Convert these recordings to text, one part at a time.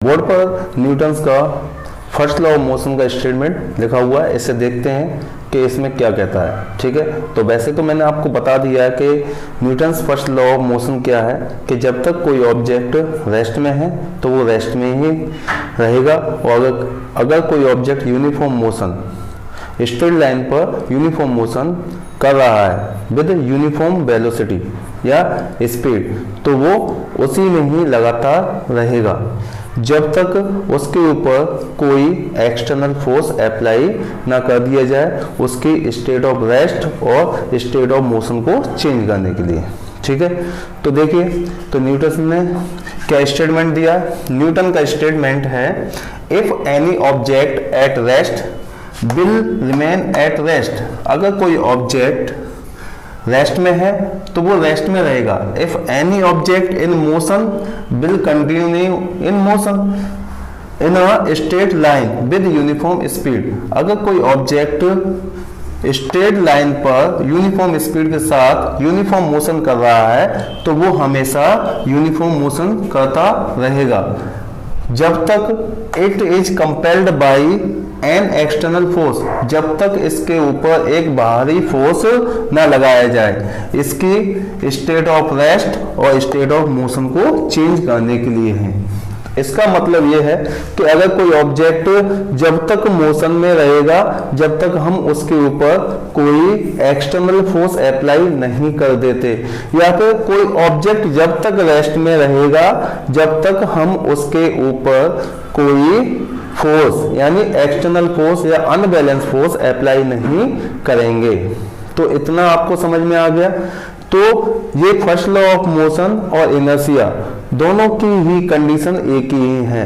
Board पर Newton's का first law of motion का स्टेटमेंट लिखा हुआ है, इसे देखते हैं कि इसमें क्या कहता है। ठीक है, तो वैसे तो मैंने आपको बता दिया है कि Newton's first law of motion क्या है कि जब तक कोई ऑब्जेक्ट रेस्ट में है तो वो रेस्ट में ही रहेगा, और अगर कोई object uniform motion straight line पर यूनिफॉर्म मोशन कर रहा है विद यूनिफॉर्म वेलोसिटी या स्पीड, तो वो उसी में ही लगातार रहेगा जब तक उसके ऊपर कोई एक्सटर्नल फोर्स अप्लाई ना कर दिया जाए उसकी स्टेट ऑफ रेस्ट और स्टेट ऑफ मोशन को चेंज करने के लिए। ठीक है, तो देखिए, तो न्यूटन ने क्या स्टेटमेंट दिया। न्यूटन का स्टेटमेंट है if any object at rest will remain at rest, अगर कोई ऑब्जेक्ट रेस्ट में है तो वो रेस्ट में रहेगा। If any object in motion will continue in motion in a straight line with uniform speed, अगर कोई ऑब्जेक्ट स्ट्रेट लाइन पर यूनिफॉर्म स्पीड के साथ यूनिफॉर्म मोशन कर रहा है तो वो हमेशा यूनिफॉर्म मोशन करता रहेगा जब तक it is compelled by an external force, जब तक इसके ऊपर एक बाहरी फोर्स ना लगाया जाए। इसकी स्टेट ऑफ रेस्ट और स्टेट ऑफ मोशन को चेंज करने के लिए है। इसका मतलब यह है कि अगर कोई ऑब्जेक्ट जब तक मोशन में रहेगा जब तक हम उसके ऊपर कोई एक्सटर्नल फोर्स अप्लाई नहीं कर देते, या फिर कोई ऑब्जेक्ट जब तक रेस्ट में रहेगा जब तक हम उसके ऊपर कोई फोर्स यानी एक्सटर्नल फोर्स या अनबैलेंस फोर्स अप्लाई नहीं करेंगे। तो इतना आपको समझ में आ गया। तो ये फर्स्ट लॉ ऑफ मोशन और इनर्शिया दोनों की ही कंडीशन एक ही है।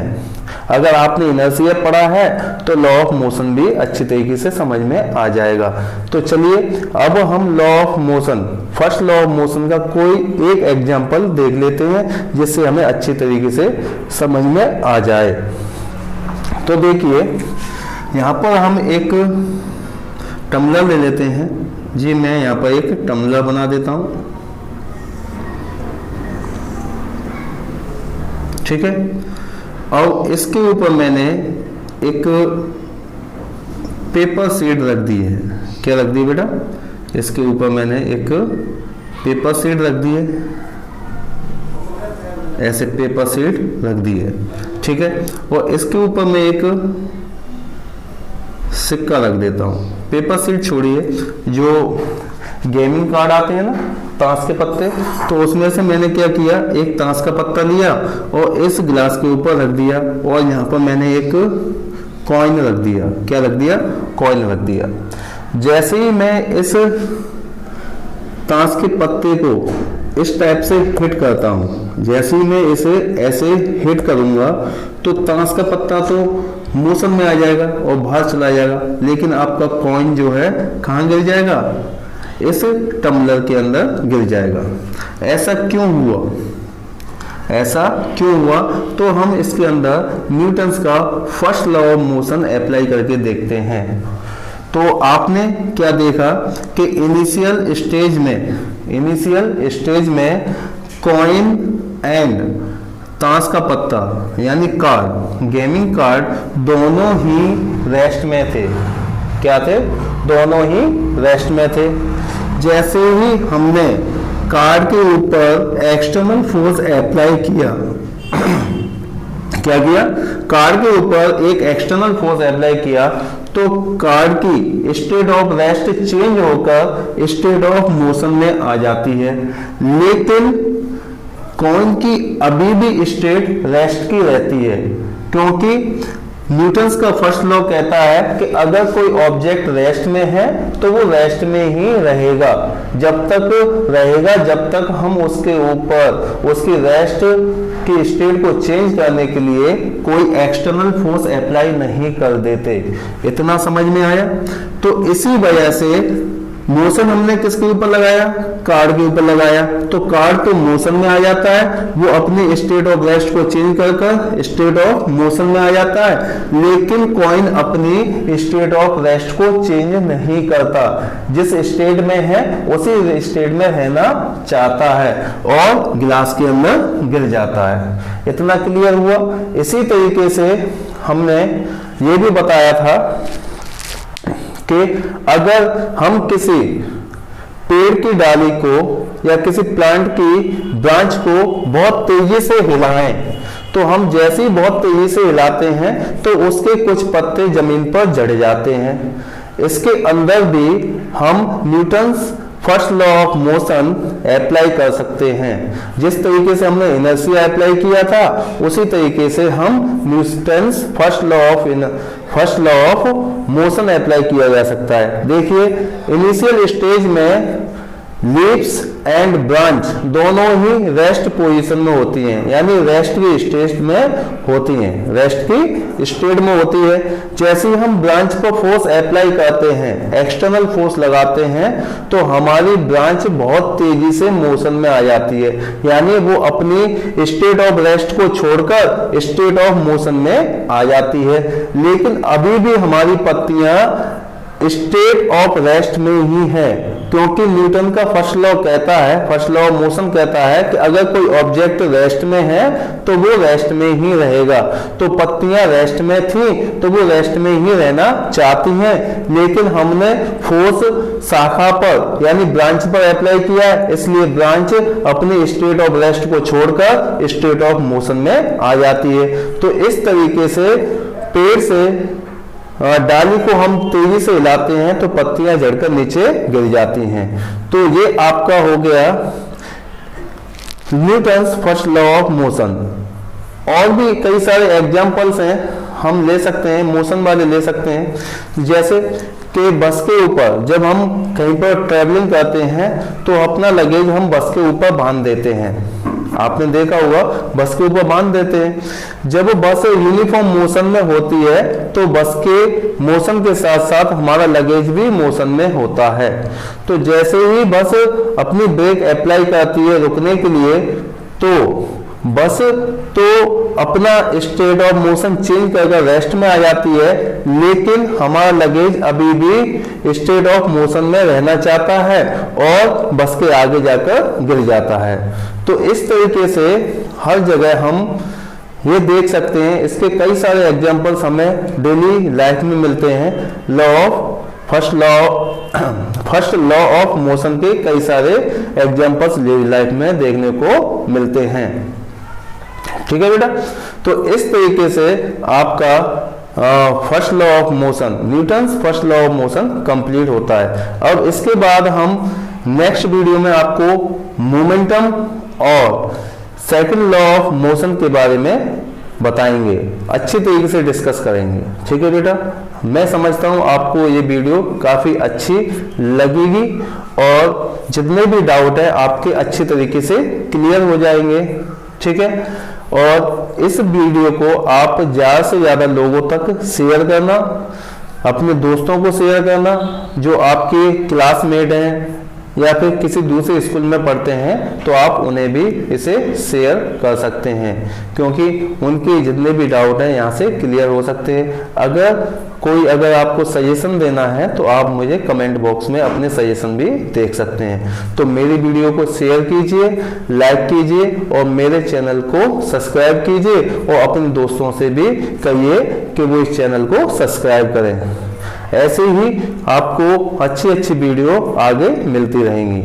अगर आपने इनर्शिया पढ़ा है तो लॉ ऑफ मोशन भी अच्छी तरीके से समझ में आ जाएगा। तो चलिए अब हम law of motion, first law of motion का कोई एक एग्जांपल देख लेते हैं जिससे हमें अच्छी तरीके से समझ में आ जाए। तो देखिए, यहाँ पर हम एक टम्बलर ले लेते हैं जी। मैं यहाँ पर एक टम्बलर बना देता हूँ। ठीक है, और इसके ऊपर मैंने एक पेपर शीट रख दी है। क्या रख दी बेटा? इसके ऊपर मैंने एक पेपर शीट रख दी है, ऐसे पेपर शीट रख दी है। ठीक है, और इसके ऊपर मैं एक सिक्का रख देता हूँ। पेपर शीट छोड़िए, जो गेमिंग कार्ड आते हैं ना, ताश के पत्ते, तो उसमें से मैंने क्या किया, एक ताश का पत्ता लिया और इस गिलास के ऊपर रख दिया, और यहाँ पर मैंने एक कॉइन रख दिया। क्या रख दिया? कॉइन रख दिया। जैसे ही मैं इस ताश के पत्ते को इस टाइप से हिट करता हूँ, जैसे ही मैं इसे ऐसे हिट करूंगा तो ताश का पत्ता तो मोशन में आ जाएगा और बाहर चला जाएगा, लेकिन आपका कॉइन जो है कहाँ गिर जाएगा? इस टम्बलर के अंदर गिर जाएगा। ऐसा क्यों हुआ? ऐसा क्यों हुआ? तो हम इसके अंदर न्यूटन्स का first law of motion apply करके देखते हैं। तो आपने क्या देखा कि इनिशियल स्टेज में कॉइन एंड ताश का पत्ता यानी कार्ड, गेमिंग कार्ड, दोनों ही रेस्ट में थे। क्या थे? दोनों ही रेस्ट में थे। जैसे ही हमने कार्ड के ऊपर एक्सटर्नल फोर्स अप्लाई किया, क्या किया? कार्ड के ऊपर एक एक्सटर्नल फोर्स अप्लाई किया तो कार्ड की स्टेट ऑफ रेस्ट चेंज होकर स्टेट ऑफ मोशन में आ जाती है, लेकिन कॉइन की अभी भी स्टेट रेस्ट की रहती है, क्योंकि न्यूटन्स का फर्स्ट लॉ कहता है कि अगर कोई ऑब्जेक्ट रेस्ट में है तो वो रेस्ट में ही रहेगा जब तक हम उसके ऊपर उसकी रेस्ट की स्टेट को चेंज करने के लिए कोई एक्सटर्नल फोर्स अप्लाई नहीं कर देते। इतना समझ में आया? तो इसी वजह से मोशन हमने किसके ऊपर लगाया, कार्ड के ऊपर लगाया, तो कार्ड तो मोशन में आ जाता है, वो अपने स्टेट ऑफ रेस्ट को चेंज कर स्टेट ऑफ मोशन में आ जाता है, लेकिन कॉइन अपनी स्टेट ऑफ रेस्ट को चेंज नहीं करता, जिस स्टेट में है उसी स्टेट में रहना चाहता है और गिलास के अंदर गिर जाता है। इतना क्लियर हुआ। इसी तरीके से हमने ये भी बताया था कि अगर हम किसी पेड़ की डाली को या किसी प्लांट की ब्रांच को बहुत तेजी से हिलाएं, तो हम जैसे ही बहुत तेजी से हिलाते हैं तो उसके कुछ पत्ते जमीन पर जड़ जाते हैं। इसके अंदर भी हम Newton's first law of motion apply कर सकते हैं। जिस तरीके से हमने इनर्शिया अप्लाई किया था उसी तरीके से हम Newton's first law of motion apply किया जा सकता है। देखिए, इनिशियल स्टेज में लीव्स एंड ब्रांच दोनों ही रेस्ट पोजीशन में होती हैं, यानी रेस्ट की स्टेज में होती हैं, रेस्ट की स्टेट में होती है। जैसे ही हम ब्रांच पर फोर्स अप्लाई करते हैं, एक्सटर्नल फोर्स लगाते हैं, तो हमारी ब्रांच बहुत तेजी से मोशन में आ जाती है, यानी वो अपनी स्टेट ऑफ रेस्ट को छोड़कर स्टेट ऑफ मोशन में आ जाती है। लेकिन अभी भी हमारी पत्तियां स्टेट ऑफ रेस्ट में ही है, क्योंकि न्यूटन का फर्स्ट लॉ कहता है, फर्स्ट लॉ ऑफ मोशन कहता है कि अगर कोई ऑब्जेक्ट रेस्ट में है तो वो रेस्ट में ही रहेगा। तो पत्तियां रेस्ट में थी तो वो रेस्ट में ही रहना चाहती हैं, लेकिन हमने फोर्स शाखा पर यानी ब्रांच पर अप्लाई किया है, इसलिए ब्रांच अपने स्टेट ऑफ रेस्ट को छोड़कर स्टेट ऑफ मोशन में आ जाती है। तो इस तरीके से पेड़ से डाली को हम तेजी से हिलाते हैं तो पत्तियां झड़कर नीचे गिर जाती हैं। तो ये आपका हो गया Newton's first law of motion. और भी कई सारे एग्जांपल्स हैं, हम ले सकते हैं, मोशन वाले ले सकते हैं। जैसे कि बस के ऊपर जब हम कहीं पर ट्रैवलिंग करते हैं तो अपना लगेज हम बस के ऊपर बांध देते हैं, आपने देखा होगा बस के ऊपर बांध देते हैं। जब बस यूनिफॉर्म मोशन में होती है तो बस के मोशन के साथ साथ हमारा लगेज भी मोशन में होता है। तो जैसे ही बस अपनी ब्रेक अप्लाई करती है रुकने के लिए, तो बस तो अपना स्टेट ऑफ मोशन चेंज करके रेस्ट में आ जाती है, लेकिन हमारा लगेज अभी भी स्टेट ऑफ मोशन में रहना चाहता है और बस के आगे जाकर गिर जाता है। तो इस तरीके से हर जगह हम ये देख सकते हैं। इसके कई सारे एग्जांपल्स हमें डेली लाइफ में मिलते हैं। फर्स्ट लॉ ऑफ मोशन के कई सारे एग्जांपल्स डेली लाइफ में देखने को मिलते हैं। ठीक है बेटा, तो इस तरीके से आपका first law of motion, Newton's first law of motion complete होता है। और इसके बाद हम नेक्स्ट वीडियो में आपको मोमेंटम और सेकंड लॉ ऑफ मोशन के बारे में बताएंगे, अच्छी तरीके से डिस्कस करेंगे। ठीक है बेटा, मैं समझता हूँ आपको ये वीडियो काफ़ी अच्छी लगेगी और जितने भी डाउट है आपके अच्छी तरीके से क्लियर हो जाएंगे। ठीक है, और इस वीडियो को आप ज़्यादा से ज़्यादा लोगों तक शेयर करना, अपने दोस्तों को शेयर करना जो आपके क्लासमेट हैं या फिर किसी दूसरे स्कूल में पढ़ते हैं, तो आप उन्हें भी इसे शेयर कर सकते हैं, क्योंकि उनके जितने भी डाउट हैं यहाँ से क्लियर हो सकते हैं। अगर आपको सजेशन देना है तो आप मुझे कमेंट बॉक्स में अपने सजेशन भी देख सकते हैं। तो मेरी वीडियो को शेयर कीजिए, लाइक कीजिए और मेरे चैनल को सब्सक्राइब कीजिए और अपने दोस्तों से भी कहिए कि वो इस चैनल को सब्सक्राइब करें। ऐसे ही आपको अच्छी अच्छी वीडियो आगे मिलती रहेंगी।